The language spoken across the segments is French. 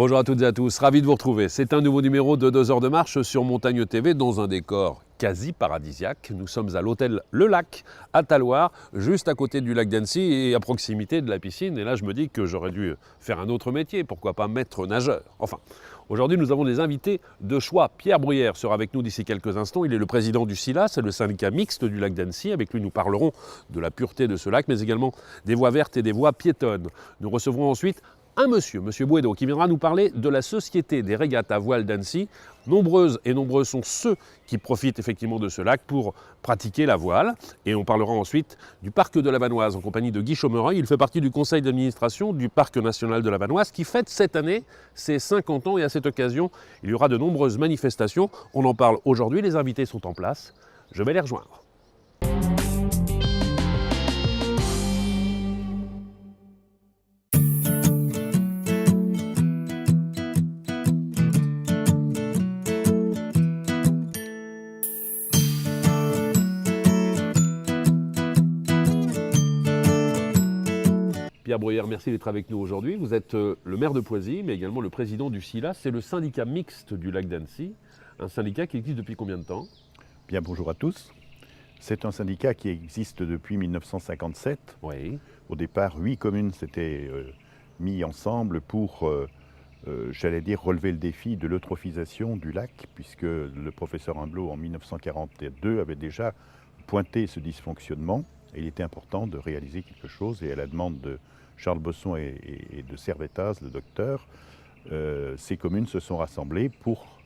Bonjour à toutes et à tous, ravi de vous retrouver. C'est un nouveau numéro de 2 heures de marche sur Montagne TV dans un décor quasi paradisiaque. Nous sommes à l'hôtel Le Lac à Talloires, juste à côté du lac d'Annecy et à proximité de la piscine. Et là, je me dis que j'aurais dû faire un autre métier, pourquoi pas maître nageur. Enfin, aujourd'hui, nous avons des invités de choix. Pierre Bruyère sera avec nous d'ici quelques instants. Il est le président du SILA, c'est le syndicat mixte du lac d'Annecy. Avec lui, nous parlerons de la pureté de ce lac, mais également des voies vertes et des voies piétonnes. Nous recevrons ensuite un monsieur Bouedo, qui viendra nous parler de la Société des régates à voile d'Annecy. Nombreux sont ceux qui profitent effectivement de ce lac pour pratiquer la voile. Et on parlera ensuite du parc de la Vanoise en compagnie de Guy Chaumereuil. Il fait partie du conseil d'administration du parc national de la Vanoise qui fête cette année ses 50 ans. Et à cette occasion, il y aura de nombreuses manifestations. On en parle aujourd'hui, les invités sont en place. Je vais les rejoindre. Pierre Bruyère, merci d'être avec nous aujourd'hui. Vous êtes le maire de Poisy, mais également le président du SILA. C'est le syndicat mixte du lac d'Annecy, un syndicat qui existe depuis combien de temps? Bien, bonjour à tous. C'est un syndicat qui existe depuis 1957. Oui. Au départ, 8 communes s'étaient mis ensemble pour, j'allais dire, relever le défi de l'eutrophisation du lac, puisque le professeur Humblot, en 1942, avait déjà pointé ce dysfonctionnement. Et il était important de réaliser quelque chose, et à la demande de Charles Bosson et de Servettaz, le docteur, ces communes se sont rassemblées pour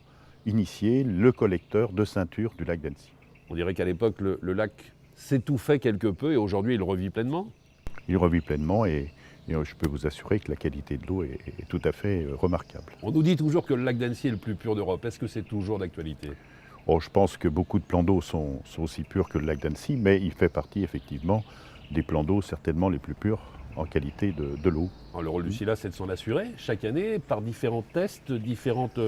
initier le collecteur de ceinture du lac d'Annecy. On dirait qu'à l'époque, le lac s'étouffait quelque peu et aujourd'hui, il revit pleinement. Il revit pleinement et je peux vous assurer que la qualité de l'eau est tout à fait remarquable. On nous dit toujours que le lac d'Annecy est le plus pur d'Europe. Est-ce que c'est toujours d'actualité? Oh, je pense que beaucoup de plans d'eau sont aussi purs que le lac d'Annecy, mais il fait partie effectivement des plans d'eau certainement les plus purs en qualité de l'eau. Le rôle du SILA, c'est de s'en assurer chaque année par différents tests, différentes...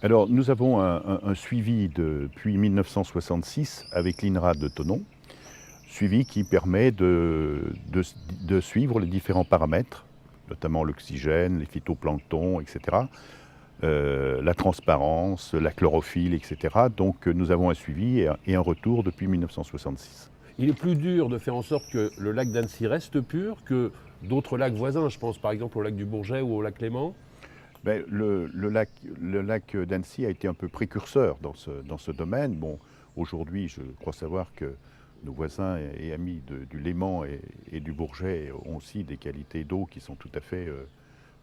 Alors, nous avons un suivi depuis 1966 avec l'INRA de Thonon, suivi qui permet de suivre les différents paramètres, notamment l'oxygène, les phytoplanctons, etc., la transparence, la chlorophylle, etc. Donc nous avons un suivi et un retour depuis 1966. Il est plus dur de faire en sorte que le lac d'Annecy reste pur que d'autres lacs voisins. Je pense par exemple au lac du Bourget ou au lac Léman. Ben, le lac d'Annecy a été un peu précurseur dans ce domaine. Bon, aujourd'hui, je crois savoir que nos voisins et amis du Léman et du Bourget ont aussi des qualités d'eau qui sont tout à fait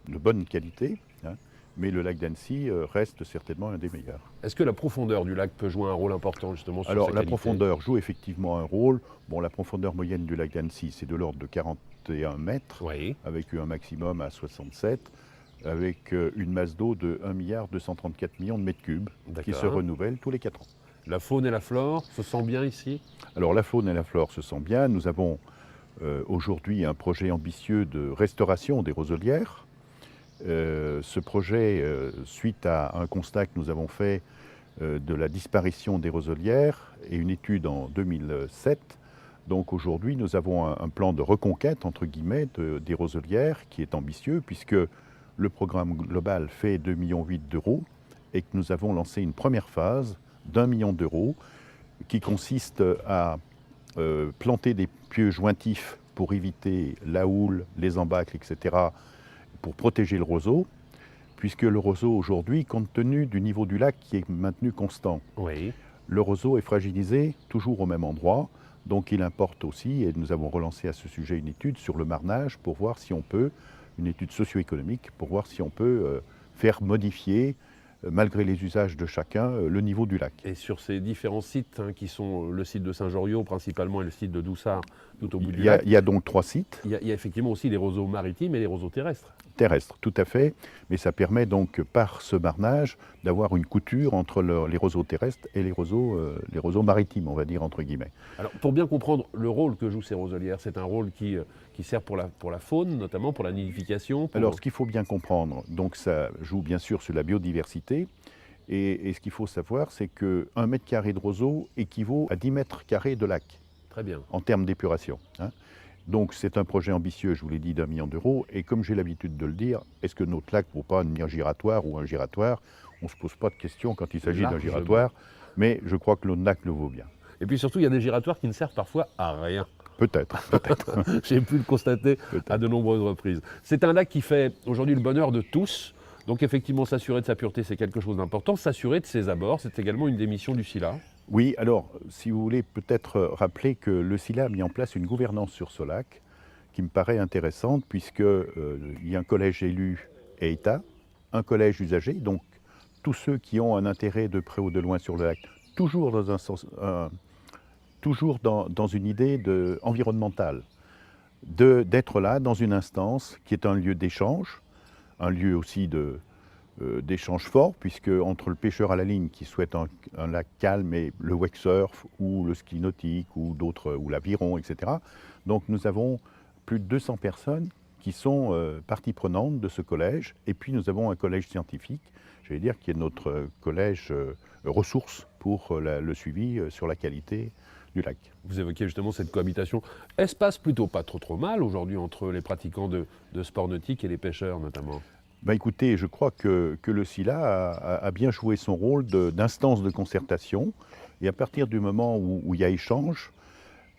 de bonne qualité, hein. Mais le lac d'Annecy reste certainement un des meilleurs. Est-ce que la profondeur du lac peut jouer un rôle important justement sur sa qualité? La profondeur joue effectivement un rôle. Bon, la profondeur moyenne du lac d'Annecy, c'est de l'ordre de 41 mètres, oui, avec un maximum à 67, avec une masse d'eau de 1,234 milliard de mètres cubes, qui se renouvelle tous les 4 ans. La faune et la flore se sentent bien ici? Alors la faune et la flore se sentent bien. Nous avons aujourd'hui un projet ambitieux de restauration des roselières. Ce projet, suite à un constat que nous avons fait de la disparition des roselières et une étude en 2007. Donc aujourd'hui, nous avons un plan de reconquête, entre guillemets, des roselières qui est ambitieux, puisque le programme global fait 2,8 millions d'euros et que nous avons lancé une première phase d'1 million d'euros qui consiste à planter des pieux jointifs pour éviter la houle, les embâcles, etc., pour protéger le roseau, puisque le roseau aujourd'hui, compte tenu du niveau du lac qui est maintenu constant, oui, le roseau est fragilisé toujours au même endroit, donc il importe aussi, et nous avons relancé à ce sujet une étude sur le marnage pour voir si on peut, une étude socio-économique, pour voir si on peut faire modifier, malgré les usages de chacun, le niveau du lac. Et sur ces différents sites, qui sont le site de Saint-Joriot principalement et le site de Doussard tout au bout du lac. Il y a donc 3 sites. Il y a effectivement aussi les roseaux maritimes et les roseaux terrestres. Terrestre, tout à fait, mais ça permet donc par ce marnage d'avoir une couture entre les roseaux terrestres et les roseaux maritimes, on va dire entre guillemets. Alors pour bien comprendre le rôle que jouent ces roselières, c'est un rôle qui sert pour la faune, notamment pour la nidification. Alors ce qu'il faut bien comprendre, donc ça joue bien sûr sur la biodiversité, et ce qu'il faut savoir, c'est qu'un mètre carré de roseau équivaut à 10 mètres carrés de lac. Très bien. En termes d'épuration, hein. Donc c'est un projet ambitieux, je vous l'ai dit, d'1 million d'euros. Et comme j'ai l'habitude de le dire, est-ce que notre lac vaut pas un giratoire ou un giratoire? On ne se pose pas de questions quand il s'agit d'un Largement. giratoire, mais je crois que notre lac le vaut bien. Et puis surtout, il y a des giratoires qui ne servent parfois à rien. Peut-être, peut-être. J'ai pu le constater à de nombreuses reprises. C'est un lac qui fait aujourd'hui le bonheur de tous. Donc effectivement, s'assurer de sa pureté, c'est quelque chose d'important. S'assurer de ses abords, c'est également une des missions du SILA. Oui, alors, si vous voulez peut-être rappeler que le SILA a mis en place une gouvernance sur ce lac qui me paraît intéressante, puisqu'il y a un collège élu et État, un collège usagé, donc tous ceux qui ont un intérêt de près ou de loin sur le lac, toujours dans un sens, toujours dans une idée environnementale, d'être là dans une instance qui est un lieu d'échange, un lieu aussi d'échange fort, puisque entre le pêcheur à la ligne qui souhaite un lac calme et le wakesurf ou le ski nautique ou d'autres, ou l'aviron, etc. Donc nous avons plus de 200 personnes qui sont partie prenante de ce collège. Et puis nous avons un collège scientifique, j'allais dire, qui est notre collège ressource pour le suivi sur la qualité du lac. Vous évoquiez justement cette cohabitation. Elle se passe plutôt pas trop mal aujourd'hui entre les pratiquants de sport nautique et les pêcheurs notamment. Ben écoutez, je crois que le SILA a bien joué son rôle d'instance de concertation. Et à partir du moment où il y a échange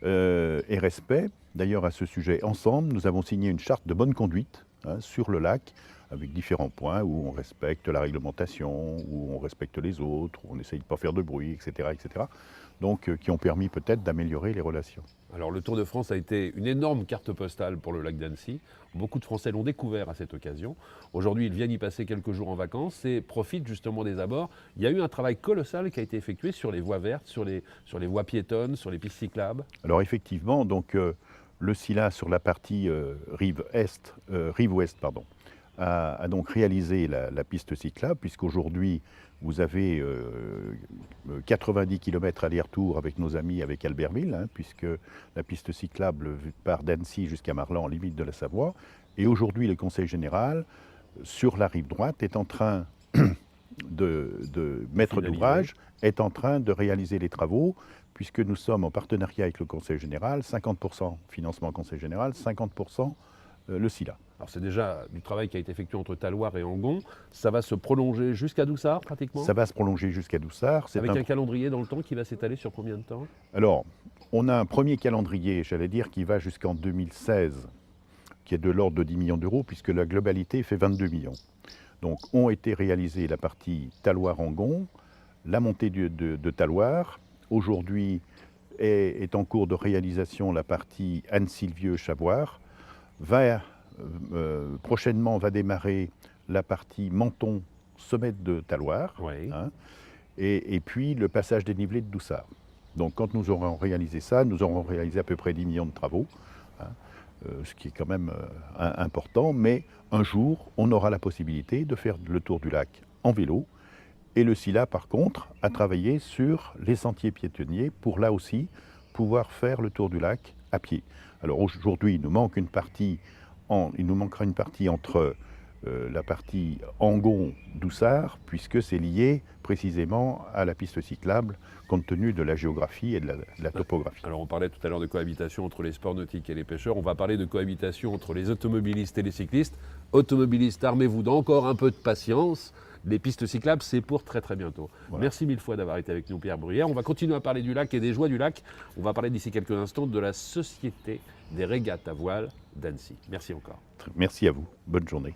et respect, d'ailleurs à ce sujet, ensemble, nous avons signé une charte de bonne conduite sur le lac, avec différents points où on respecte la réglementation, où on respecte les autres, où on n'essaye de ne pas faire de bruit, etc. etc. Donc qui ont permis peut-être d'améliorer les relations. Alors le Tour de France a été une énorme carte postale pour le lac d'Annecy. Beaucoup de Français l'ont découvert à cette occasion. Aujourd'hui, ils viennent y passer quelques jours en vacances et profitent justement des abords. Il y a eu un travail colossal qui a été effectué sur les voies vertes, sur les voies piétonnes, sur les pistes cyclables. Alors effectivement, donc, le SILA sur la partie rive ouest, a donc réalisé la piste cyclable, puisqu'aujourd'hui, vous avez 90 km aller-retour avec nos amis avec Albertville, puisque la piste cyclable part d'Annecy jusqu'à Marlan, en limite de la Savoie. Et aujourd'hui, le Conseil général, sur la rive droite, est en train de maître d'ouvrage, est en train de réaliser les travaux, puisque nous sommes en partenariat avec le Conseil général, 50% financement Conseil général, 50% le SILA. Alors c'est déjà du travail qui a été effectué entre Talloires et Angon. Ça va se prolonger jusqu'à Doussard pratiquement? Ça va se prolonger jusqu'à Doussard. Avec un calendrier dans le temps qui va s'étaler sur combien de temps? Alors, on a un premier calendrier, j'allais dire, qui va jusqu'en 2016, qui est de l'ordre de 10 millions d'euros, puisque la globalité fait 22 millions. Donc ont été réalisées la partie Talloires-Angon, la montée de Talloires. Aujourd'hui est en cours de réalisation la partie Anne-Sylvieux-Chavoire. Prochainement va démarrer la partie Menton-Sommet de Talloires, oui. Et puis le passage dénivelé de Doussard. Donc quand nous aurons réalisé ça, nous aurons réalisé à peu près 10 millions de travaux, ce qui est quand même important, mais un jour, on aura la possibilité de faire le tour du lac en vélo. Et le SILA, par contre, a travaillé sur les sentiers piétonniers pour là aussi pouvoir faire le tour du lac à pied. Alors aujourd'hui, il nous manquera une partie entre la partie Angon-Doussard, puisque c'est lié précisément à la piste cyclable, compte tenu de la géographie et de la topographie. Alors on parlait tout à l'heure de cohabitation entre les sports nautiques et les pêcheurs, on va parler de cohabitation entre les automobilistes et les cyclistes. Automobilistes, armez-vous d'encore un peu de patience. Les pistes cyclables, c'est pour très très bientôt. Voilà. Merci mille fois d'avoir été avec nous, Pierre Bruyère. On va continuer à parler du lac et des joies du lac. On va parler d'ici quelques instants de la Société des régates à voile d'Annecy. Merci encore. Merci à vous. Bonne journée.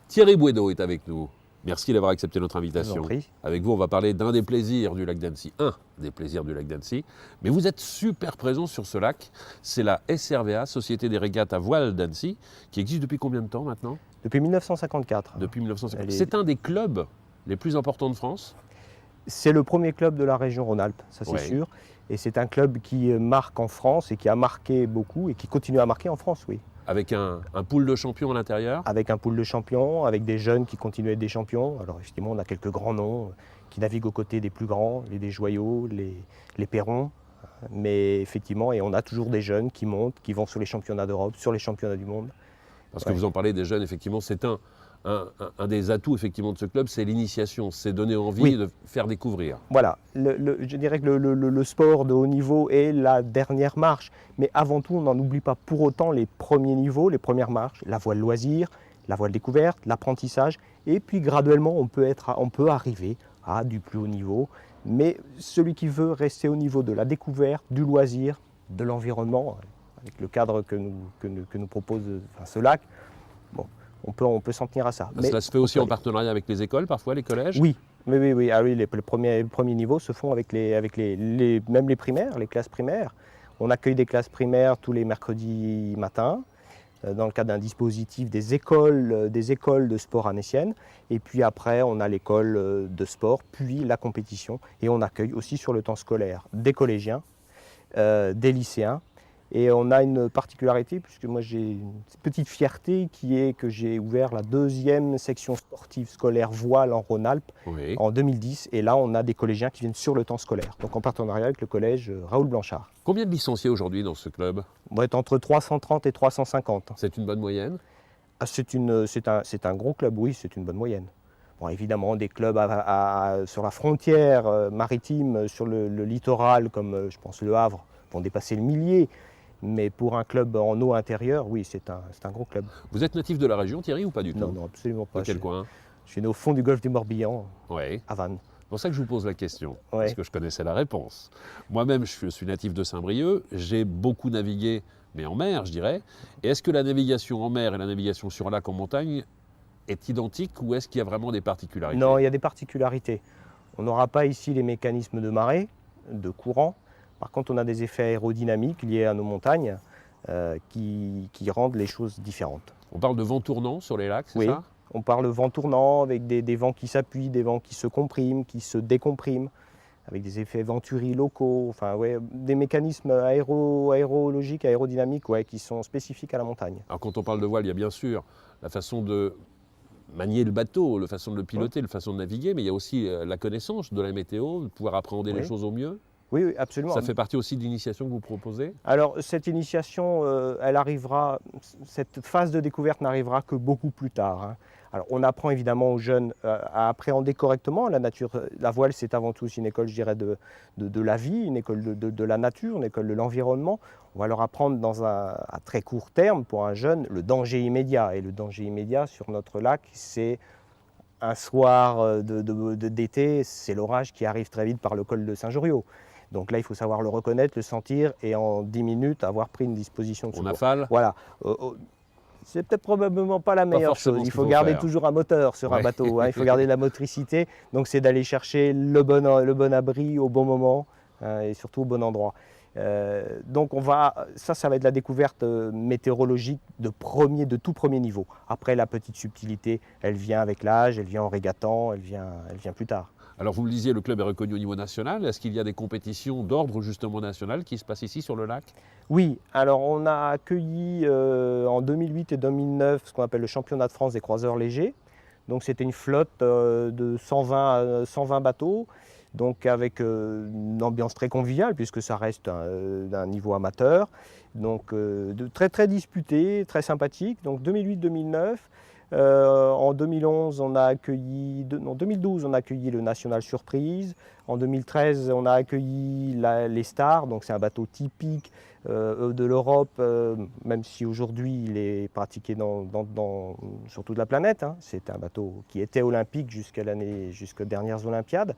Thierry Bouédeau est avec nous. Merci d'avoir accepté notre invitation. Je vous en prie. Avec vous, on va parler d'un des plaisirs du lac d'Annecy. Un des plaisirs du lac d'Annecy. Mais vous êtes super présent sur ce lac. C'est la SRVA, Société des régates à voile d'Annecy, qui existe depuis combien de temps maintenant? Depuis 1954. Depuis 1954. C'est un des clubs les plus importants de France? C'est le premier club de la région Rhône-Alpes, ça c'est sûr. Et c'est un club qui marque en France et qui a marqué beaucoup et qui continue à marquer en France, oui. Avec un pool de champions à l'intérieur? Avec un pool de champions, avec des jeunes qui continuent à être des champions. Alors effectivement, on a quelques grands noms qui naviguent aux côtés des plus grands, les Desjoyaux, les Perron. Mais effectivement, et on a toujours des jeunes qui montent, qui vont sur les championnats d'Europe, sur les championnats du monde. Parce que vous en parlez des jeunes, effectivement, c'est un des atouts effectivement de ce club, c'est l'initiation, c'est donner envie de faire découvrir. Voilà, je dirais que le sport de haut niveau est la dernière marche, mais avant tout, on n'en oublie pas pour autant les premiers niveaux, les premières marches, la voile loisir, la voile découverte, l'apprentissage, et puis graduellement, on peut arriver à du plus haut niveau, mais celui qui veut rester au niveau de la découverte, du loisir, de l'environnement, avec le cadre que nous propose ce lac, bon, on peut s'en tenir à ça. Cela se fait aussi en partenariat avec les écoles, parfois les collèges? Oui, oui. Ah oui, les premiers niveaux se font avec même les primaires, les classes primaires. On accueille des classes primaires tous les mercredis matins, dans le cadre d'un dispositif des écoles de sport annéciennes. Et puis après, on a l'école de sport, puis la compétition. Et on accueille aussi sur le temps scolaire des collégiens, des lycéens. Et on a une particularité, puisque moi j'ai une petite fierté qui est que j'ai ouvert la 2e section sportive scolaire voile en Rhône-Alpes en 2010. Et là, on a des collégiens qui viennent sur le temps scolaire, donc en partenariat avec le collège Raoul Blanchard. Combien de licenciés aujourd'hui dans ce club? On va être entre 330 et 350. C'est une bonne moyenne? C'est un gros club, oui, c'est une bonne moyenne. Bon, évidemment, des clubs sur la frontière maritime, sur le littoral, comme je pense le Havre, vont dépasser le millier. Mais pour un club en eau intérieure, oui, c'est un gros club. Vous êtes natif de la région, Thierry, ou pas du tout? Non, absolument pas. De quel coin? Je suis né au fond du golfe du Morbihan, à Vannes. C'est pour ça que je vous pose la question, parce que je connaissais la réponse. Moi-même, je suis natif de Saint-Brieuc, j'ai beaucoup navigué, mais en mer, je dirais. Et est-ce que la navigation en mer et la navigation sur lac en montagne est identique, ou est-ce qu'il y a vraiment des particularités? Non, il y a des particularités. On n'aura pas ici les mécanismes de marée, de courant. Par contre, on a des effets aérodynamiques liés à nos montagnes qui rendent les choses différentes. On parle de vent tournant sur les lacs, c'est ça? Oui, on parle de vent tournant avec des vents qui s'appuient, des vents qui se compriment, qui se décompriment, avec des effets venturi locaux, enfin, des mécanismes aérologiques, aérodynamiques qui sont spécifiques à la montagne. Alors quand on parle de voile, il y a bien sûr la façon de manier le bateau, la façon de le piloter, la façon de naviguer, mais il y a aussi la connaissance de la météo, de pouvoir appréhender les choses au mieux. Oui, absolument. Ça fait partie aussi de l'initiation que vous proposez? Alors, cette initiation, cette phase de découverte n'arrivera que beaucoup plus tard. Alors, on apprend évidemment aux jeunes à appréhender correctement la nature. La voile, c'est avant tout aussi une école, je dirais, de la vie, une école de la nature, une école de l'environnement. On va leur apprendre à très court terme, pour un jeune, le danger immédiat. Et le danger immédiat sur notre lac, c'est un soir d'été, c'est l'orage qui arrive très vite par le col de Saint-Joriot. Donc là, il faut savoir le reconnaître, le sentir et en 10 minutes avoir pris une disposition de secours. On affale? Voilà. C'est peut-être probablement pas la meilleure chose. Il faut garder toujours un moteur sur un bateau. Il faut garder de la motricité. Donc c'est d'aller chercher le bon abri au bon moment et surtout au bon endroit. Donc ça va être la découverte météorologique de tout premier niveau. Après, la petite subtilité, elle vient avec l'âge, elle vient en régatant, elle vient plus tard. Alors vous le disiez, le club est reconnu au niveau national. Est-ce qu'il y a des compétitions d'ordre justement national qui se passent ici sur le lac? Oui, alors on a accueilli en 2008 et 2009 ce qu'on appelle le championnat de France des croiseurs légers. Donc c'était une flotte de 120 bateaux, donc avec une ambiance très conviviale puisque ça reste d'un niveau amateur. Donc très très disputé, très sympathique. Donc 2008-2009. En 2011, 2012, on a accueilli le National Surprise. En 2013, on a accueilli les Stars, donc c'est un bateau typique de l'Europe, même si aujourd'hui il est pratiqué sur toute la planète. C'est un bateau qui était olympique jusqu'aux dernières Olympiades.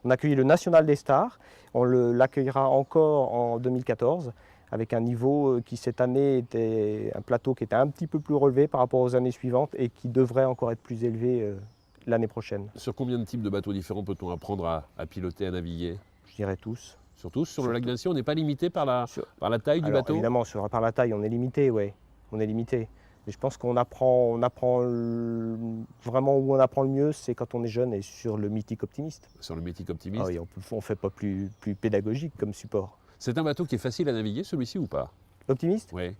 On a accueilli le National des Stars. On l'accueillera encore en 2014. Avec un niveau qui cette année était un plateau qui était un petit peu plus relevé par rapport aux années suivantes et qui devrait encore être plus élevé l'année prochaine. Sur combien de types de bateaux différents peut-on apprendre à piloter, à naviguer? Je dirais tous. Surtout sur le lac d'Annecy, on n'est pas limité par la taille du bateau? Évidemment, par la taille, on est limité, oui. On est limité. Et je pense qu'on apprend, vraiment où on apprend le mieux, c'est quand on est jeune et sur le mythique optimiste. Sur le mythique optimiste. Ah oui, on ne fait pas plus pédagogique comme support. C'est un bateau qui est facile à naviguer, celui-ci, ou pas? L'optimiste, Oui.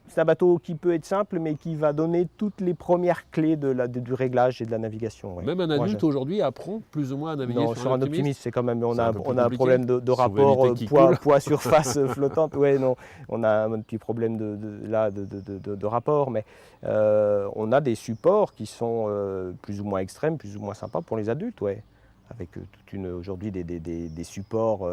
c'est un bateau qui peut être simple, mais qui va donner toutes les premières clés du réglage et de la navigation. Ouais. Même un adulte aujourd'hui apprend plus ou moins à naviguer Non, sur un optimiste. c'est quand même, on C'est a un peu plus un compliqué. problème de rapport Souverainité qui coule. poids-surface flottante. Ouais, non, on a un petit problème de rapport, mais on a des supports qui sont plus ou moins extrêmes, plus ou moins sympas pour les adultes, ouais. Avec aujourd'hui des supports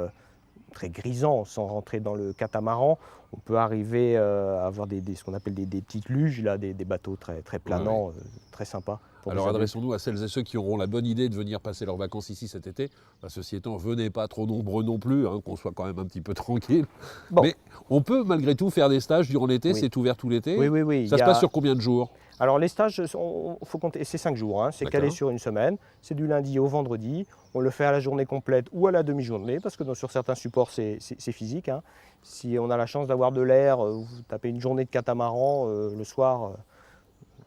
très grisants, sans rentrer dans le catamaran. On peut arriver à avoir ce qu'on appelle des petites luges, là, des bateaux très planants, très sympas. Alors adressons-nous à celles et ceux qui auront la bonne idée de venir passer leurs vacances ici cet été. Ceci étant, venez pas trop nombreux non plus, hein, qu'on soit quand même un petit peu tranquille. Bon. Mais on peut malgré tout faire des stages durant l'été, Oui. C'est ouvert tout l'été. Oui. Ça se passe sur combien de jours? Alors les stages, faut compter, c'est 5 jours, hein, c'est calé sur une semaine, c'est du lundi au vendredi, on le fait à la journée complète ou à la demi-journée, parce que sur certains supports c'est physique. Hein. Si on a la chance d'avoir de l'air, vous tapez une journée de catamaran, le soir,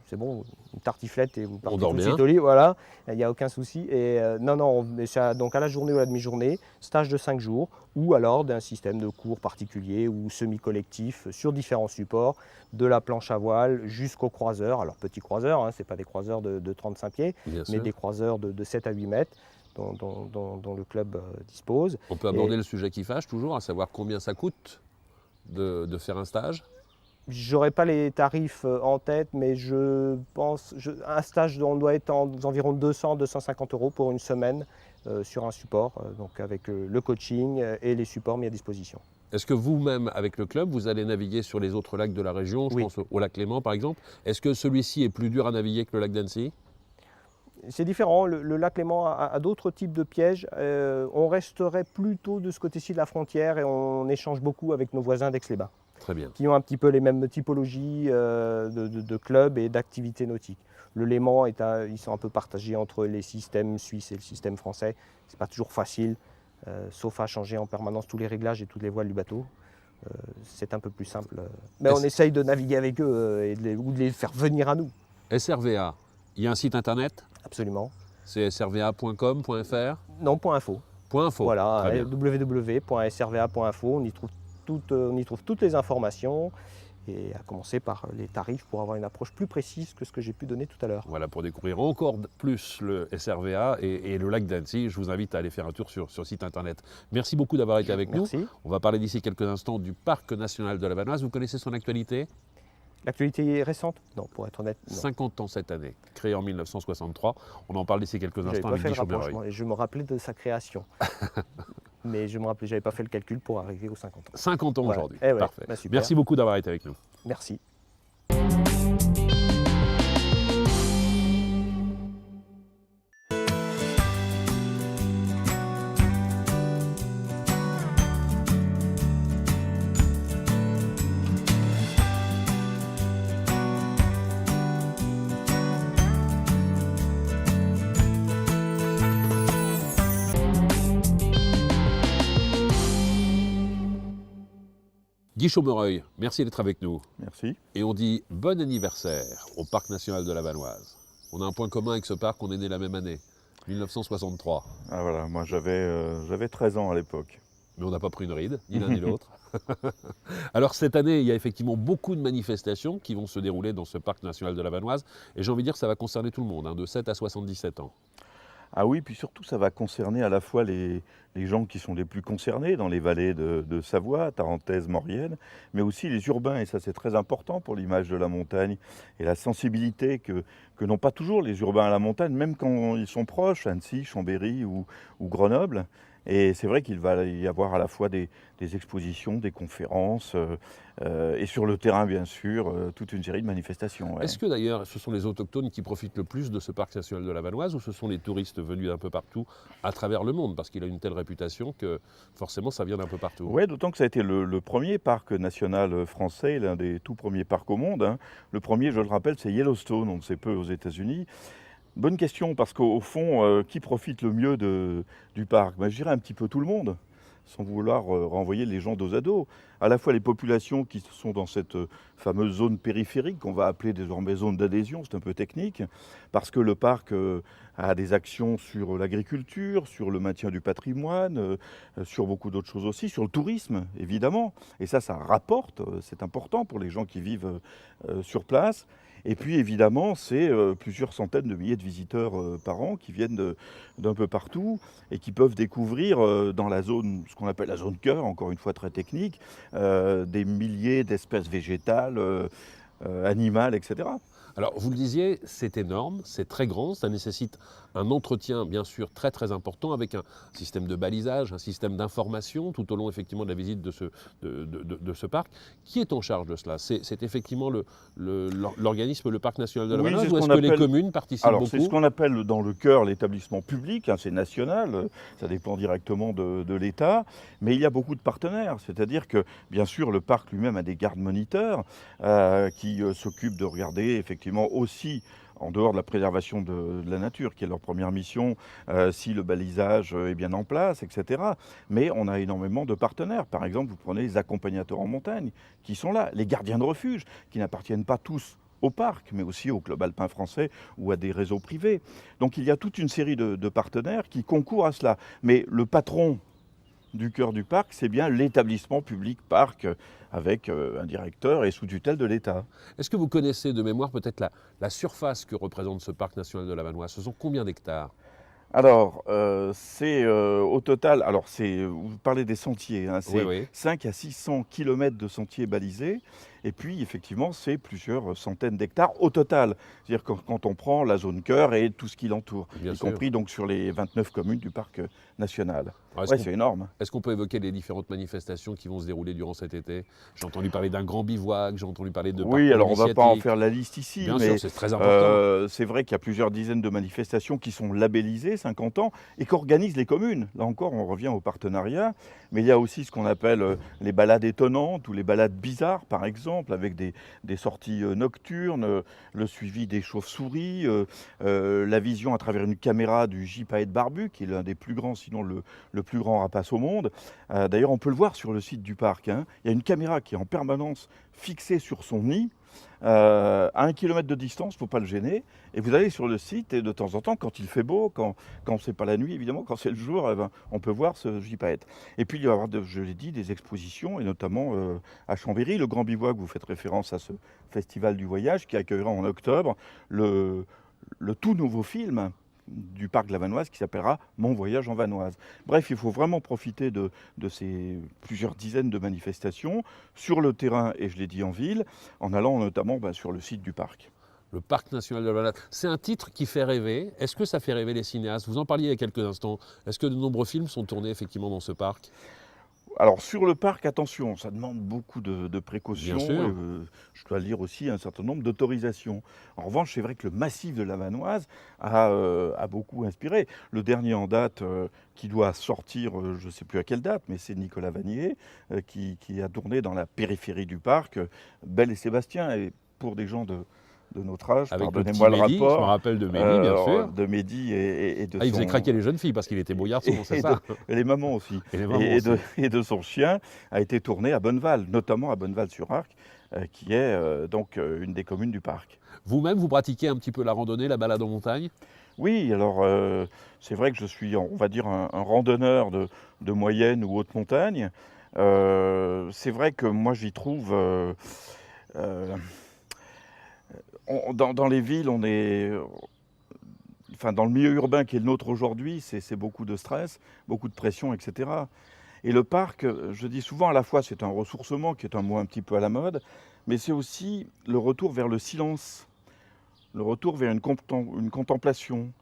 c'est bon, une tartiflette et vous partez tout de suite au lit, voilà, il n'y a aucun souci. Et donc à la journée ou à la demi-journée, stage de 5 jours, ou alors d'un système de cours particulier ou semi-collectif sur différents supports, de la planche à voile jusqu'aux croiseurs. Alors petits croiseurs, hein, ce n'est pas des croiseurs de 35 pieds, mais des croiseurs de 7 à 8 mètres dont le club dispose. On peut aborder le sujet qui fâche toujours, à savoir combien ça coûte de faire un stage. J'aurais pas les tarifs en tête, mais je pense un stage, on doit être environ 200-250 € pour une semaine sur un support, donc avec le coaching et les supports mis à disposition. Est-ce que vous-même, avec le club, vous allez naviguer sur les autres lacs de la région? Je pense au lac Léman, par exemple. Est-ce que celui-ci est plus dur à naviguer que le lac d'Annecy? C'est différent. Le lac Léman a d'autres types de pièges. On resterait plutôt de ce côté-ci de la frontière et on échange beaucoup avec nos voisins d'Aix-les-Bains. Très bien. Qui ont un petit peu les mêmes typologies de clubs et d'activités nautiques. Le Léman, ils sont un peu partagés entre les systèmes suisses et le système français. Ce n'est pas toujours facile, sauf à changer en permanence tous les réglages et toutes les voiles du bateau. C'est un peu plus simple. Mais on essaye de naviguer avec eux ou de les faire venir à nous. SRVA, il y a un site internet? Absolument. C'est srva.com.fr? Non, .info. .info. Voilà, www.srva.info, on y trouve toutes les informations, et à commencer par les tarifs pour avoir une approche plus précise que ce que j'ai pu donner tout à l'heure. Voilà, pour découvrir encore plus le SRVA et le lac d'Annecy, je vous invite à aller faire un tour sur le site internet. Merci beaucoup d'avoir été avec nous. On va parler d'ici quelques instants du Parc national de la Vanoise. Vous connaissez son actualité? L'actualité récente? Non, pour être honnête, non. 50 ans cette année, créé en 1963. On en parle d'ici quelques instants avec Guy Chaumereuil. Je me rappelais de sa création. Mais je me rappelais, j'avais pas fait le calcul pour arriver aux 50 ans. 50 ans voilà. aujourd'hui, parfait. Bah, merci beaucoup d'avoir été avec nous. Merci. Guy Chaumereuil, merci d'être avec nous. Merci. Et on dit bon anniversaire au Parc national de la Vanoise. On a un point commun avec ce parc, on est né la même année, 1963. Ah voilà, moi j'avais 13 ans à l'époque. Mais on n'a pas pris une ride, ni l'un ni l'autre. Alors cette année, il y a effectivement beaucoup de manifestations qui vont se dérouler dans ce Parc national de la Vanoise. Et j'ai envie de dire que ça va concerner tout le monde, de 7 à 77 ans. Ah oui, puis surtout ça va concerner à la fois les gens qui sont les plus concernés dans les vallées de Savoie, Tarentaise, Maurienne, mais aussi les urbains, et ça c'est très important pour l'image de la montagne et la sensibilité que n'ont pas toujours les urbains à la montagne, même quand ils sont proches, Annecy, Chambéry ou Grenoble. Et c'est vrai qu'il va y avoir à la fois des expositions, des conférences, et sur le terrain, bien sûr, toute une série de manifestations. Ouais. Est-ce que d'ailleurs, ce sont les autochtones qui profitent le plus de ce parc national de la Vanoise, ou ce sont les touristes venus d'un peu partout à travers le monde? Parce qu'il a une telle réputation que forcément, ça vient d'un peu partout. Oui, d'autant que ça a été le premier parc national français, l'un des tout premiers parcs au monde. Hein. Le premier, je le rappelle, c'est Yellowstone, on ne sait peu aux États-Unis. Bonne question, parce qu'au fond, qui profite le mieux du parc? Je dirais un petit peu tout le monde. sans vouloir renvoyer les gens dos à dos. À la fois les populations qui sont dans cette fameuse zone périphérique qu'on va appeler désormais zone d'adhésion, c'est un peu technique, parce que le parc a des actions sur l'agriculture, sur le maintien du patrimoine, sur beaucoup d'autres choses aussi, sur le tourisme évidemment. Et ça rapporte, c'est important pour les gens qui vivent sur place. Et puis évidemment, c'est plusieurs centaines de milliers de visiteurs par an qui viennent d'un peu partout et qui peuvent découvrir dans la zone, ce qu'on appelle la zone cœur, encore une fois très technique, des milliers d'espèces végétales, animales, etc. Alors, vous le disiez, c'est énorme, c'est très grand, ça nécessite un entretien, bien sûr, très très important, avec un système de balisage, un système d'information, tout au long, effectivement, de la visite de ce parc. Qui est en charge de cela? C'est effectivement l'organisme, le Parc national de la Vanoise, ou est-ce que les communes participent beaucoup? C'est ce qu'on appelle dans le cœur l'établissement public, c'est national, ça dépend directement de l'État, mais il y a beaucoup de partenaires, c'est-à-dire que, bien sûr, le parc lui-même a des gardes-moniteurs qui s'occupent de regarder, effectivement, aussi, en dehors de la préservation de la nature, qui est leur première mission, si le balisage est bien en place, etc. Mais on a énormément de partenaires. Par exemple, vous prenez les accompagnateurs en montagne, qui sont là, les gardiens de refuge, qui n'appartiennent pas tous au parc, mais aussi au Club alpin français ou à des réseaux privés. Donc il y a toute une série de partenaires qui concourent à cela. Mais le patron du cœur du parc, c'est bien l'établissement public parc avec un directeur et sous tutelle de l'État. Est-ce que vous connaissez de mémoire peut-être la surface que représente ce parc national de la Vanoise? Ce sont combien d'hectares? Alors, c'est au total, vous parlez des sentiers, c'est Oui. 5 à 600 km de sentiers balisés, et puis effectivement, c'est plusieurs centaines d'hectares au total. C'est-à-dire quand on prend la zone cœur et tout ce qui l'entoure, y compris donc sur les 29 communes du parc national. C'est énorme. Est-ce qu'on peut évoquer les différentes manifestations qui vont se dérouler durant cet été? J'ai entendu parler d'un grand bivouac, j'ai entendu parler de Oui, alors on ne va pas en faire la liste ici, bien mais sûr, c'est très important. c'est vrai qu'il y a plusieurs dizaines de manifestations qui sont labellisées 50 ans et qu'organisent les communes. Là encore, on revient au partenariat, mais il y a aussi ce qu'on appelle les balades étonnantes ou les balades bizarres, par exemple, avec des sorties nocturnes, le suivi des chauves-souris, la vision à travers une caméra du gypaète barbu, qui est l'un des plus grands, sinon le plus grand rapace au monde. D'ailleurs, on peut le voir sur le site du parc. Il y a une caméra qui est en permanence fixée sur son nid, à 1 kilomètre de distance, il ne faut pas le gêner. Et vous allez sur le site et de temps en temps, quand il fait beau, quand ce n'est pas la nuit évidemment, quand c'est le jour, on peut voir ce gypaète. Et puis il va y avoir, je l'ai dit, des expositions, et notamment à Chambéry, le Grand Bivouac, vous faites référence à ce festival du voyage qui accueillera en octobre le tout nouveau film du parc de la Vanoise qui s'appellera Mon voyage en Vanoise. Bref, il faut vraiment profiter de ces plusieurs dizaines de manifestations sur le terrain, et je l'ai dit en ville, en allant notamment sur le site du parc. Le parc national de la Vanoise, c'est un titre qui fait rêver. Est-ce que ça fait rêver les cinéastes? Vous en parliez il y a quelques instants. Est-ce que de nombreux films sont tournés effectivement dans ce parc? Alors sur le parc, attention, ça demande beaucoup de précautions. Bien sûr. Je dois lire aussi un certain nombre d'autorisations. En revanche, c'est vrai que le massif de la Vanoise a beaucoup inspiré. Le dernier en date qui doit sortir, je ne sais plus à quelle date, mais c'est Nicolas Vanier qui a tourné dans la périphérie du parc, Belle et Sébastien. Et pour des gens de notre âge, avec pardonnez-moi le Mehdi, rapport. Je me rappelle de Mehdi, bien sûr. De Mehdi et de il faisait craquer les jeunes filles parce qu'il était beau garçon, c'est ça. Et les mamans aussi. Et De son chien a été tourné à Bonneval, notamment à Bonneval-sur-Arc, qui est donc une des communes du parc. Vous-même, vous pratiquez un petit peu la randonnée, la balade en montagne? Oui, alors c'est vrai que je suis, on va dire, un randonneur de moyenne ou haute montagne. C'est vrai que moi j'y trouve... dans les villes, on est... Enfin, dans le milieu urbain qui est le nôtre aujourd'hui, c'est beaucoup de stress, beaucoup de pression, etc. Et le parc, je dis souvent, à la fois c'est un ressourcement, qui est un mot un petit peu à la mode, mais c'est aussi le retour vers le silence, le retour vers une contemplation,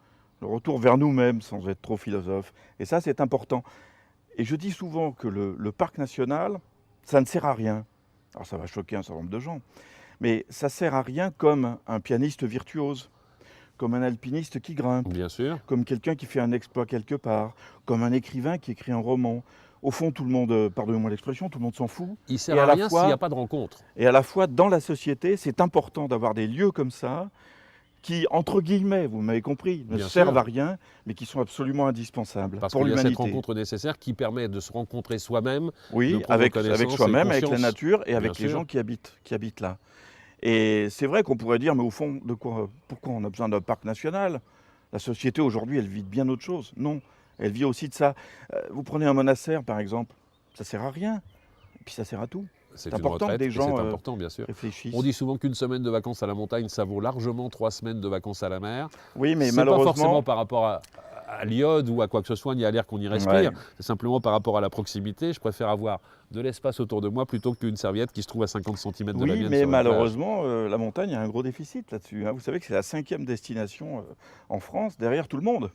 le retour vers nous-mêmes, sans être trop philosophe. Et ça, c'est important. Et je dis souvent que le parc national, ça ne sert à rien. Alors ça va choquer un certain nombre de gens, mais ça sert à rien comme un pianiste virtuose, comme un alpiniste qui grimpe, bien sûr, comme quelqu'un qui fait un exploit quelque part, comme un écrivain qui écrit un roman. Au fond, tout le monde, pardonnez-moi l'expression, tout le monde s'en fout. Il sert à rien s'il n'y a pas de rencontre. Et à la fois, dans la société, c'est important d'avoir des lieux comme ça qui, entre guillemets, vous m'avez compris, ne Bien servent sûr. à rien, mais qui sont absolument indispensables Parce pour qu'il y a cette l'humanité. rencontre nécessaire qui permet de se rencontrer soi-même, de Oui, prendre avec connaissance soi-même, et avec la conscience. nature et Bien avec les sûr. gens qui habitent là. Et c'est vrai qu'on pourrait dire, mais au fond, pourquoi on a besoin d'un parc national? La société aujourd'hui, elle vit de bien autre chose. Non, elle vit aussi de ça. Vous prenez un monastère, par exemple, ça sert à rien, et puis ça sert à tout. C'est C'est une important que retraite des et gens c'est important, bien sûr. réfléchissent. On dit souvent qu'une semaine de vacances à la montagne, ça vaut largement 3 semaines de vacances à la mer. Oui, mais C'est pas forcément malheureusement, par rapport à l'iode ou à quoi que ce soit, ni à l'air qu'on y respire. Ouais. C'est simplement par rapport à la proximité. Je préfère avoir de l'espace autour de moi plutôt qu'une serviette qui se trouve à 50 cm de la oui, mienne mais sur la plage. malheureusement, la montagne a un gros déficit là-dessus. Hein. Vous savez que c'est la 5e destination en France, derrière tout le monde.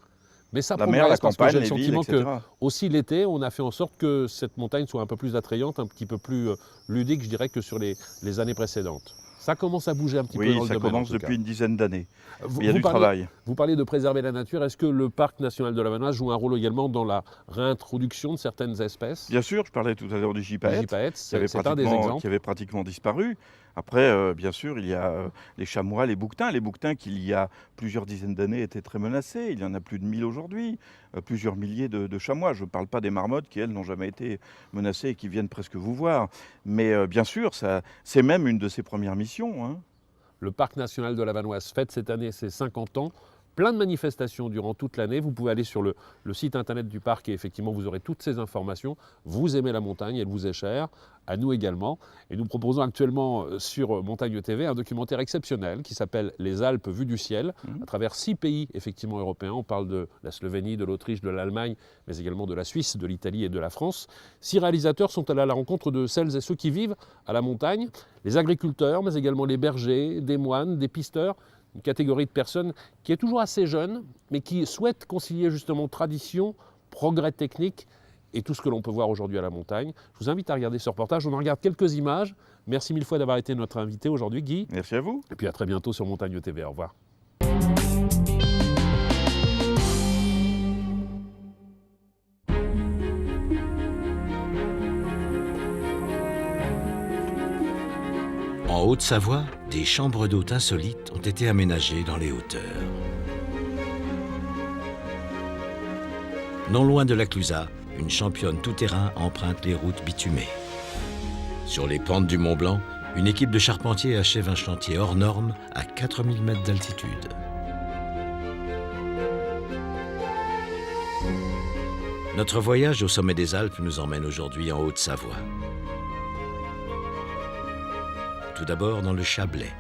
Mais ça La mer, la progresse parce que campagne, j'ai le les villes, sentiment que etc. aussi l'été, on a fait en sorte que cette montagne soit un peu plus attrayante, un petit peu plus ludique, je dirais, que sur les années précédentes. Ça commence à bouger un petit peu Oui, dans le ça domaine. commence en tout cas. depuis une dizaine d'années. Vous, Il y a vous du parlez, travail. vous parlez de préserver la nature. Est-ce que le parc national de la Vanoise joue un rôle également dans la réintroduction de certaines espèces? Bien sûr, je parlais tout à l'heure du Les gypaète, gypaètes, qui avait c'est un des exemples. qui avait pratiquement disparu. Après, bien sûr, il y a les chamois, les bouquetins. Les bouquetins qui, il y a plusieurs dizaines d'années, étaient très menacés. Il y en a plus de 1000 aujourd'hui, plusieurs milliers de chamois. Je ne parle pas des marmottes qui, elles, n'ont jamais été menacées et qui viennent presque vous voir. Mais bien sûr, c'est même une de ses premières missions. Hein. Le parc national de la Vanoise fête cette année ses 50 ans. Plein de manifestations durant toute l'année. Vous pouvez aller sur le site internet du parc et effectivement vous aurez toutes ces informations. Vous aimez la montagne, elle vous est chère, à nous également. Et nous proposons actuellement sur Montagne TV un documentaire exceptionnel qui s'appelle Les Alpes vues du ciel, à travers 6 pays effectivement européens. On parle de la Slovénie, de l'Autriche, de l'Allemagne, mais également de la Suisse, de l'Italie et de la France. 6 réalisateurs sont allés à la rencontre de celles et ceux qui vivent à la montagne, les agriculteurs, mais également les bergers, des moines, des pisteurs. Une catégorie de personnes qui est toujours assez jeune, mais qui souhaite concilier justement tradition, progrès technique et tout ce que l'on peut voir aujourd'hui à la montagne. Je vous invite à regarder ce reportage. On en regarde quelques images. Merci mille fois d'avoir été notre invité aujourd'hui, Guy. Merci à vous. Et puis à très bientôt sur Montagne TV. Au revoir. En Haute-Savoie, des chambres d'hôtes insolites ont été aménagées dans les hauteurs. Non loin de la Clusaz, une championne tout-terrain emprunte les routes bitumées. Sur les pentes du Mont Blanc, une équipe de charpentiers achève un chantier hors norme à 4000 mètres d'altitude. Notre voyage au sommet des Alpes nous emmène aujourd'hui en Haute-Savoie. Tout d'abord dans le Chablais,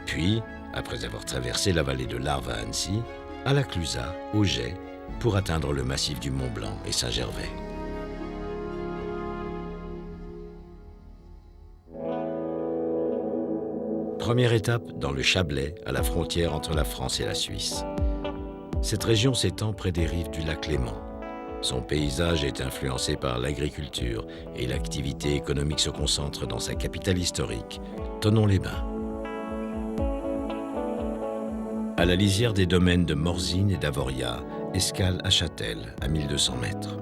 puis, après avoir traversé la vallée de l'Arve à Annecy, à la Clusaz, au Jet, pour atteindre le massif du Mont Blanc et Saint-Gervais. Première étape dans le Chablais, à la frontière entre la France et la Suisse. Cette région s'étend près des rives du lac Léman. Son paysage est influencé par l'agriculture et l'activité économique se concentre dans sa capitale historique, Thonon-les-Bains. À la lisière des domaines de Morzine et d'Avoria, escale à Châtel, à 1200 mètres.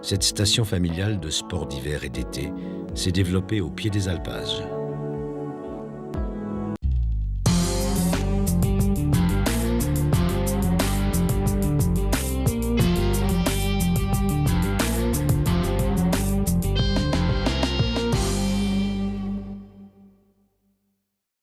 Cette station familiale de sports d'hiver et d'été s'est développée au pied des alpages.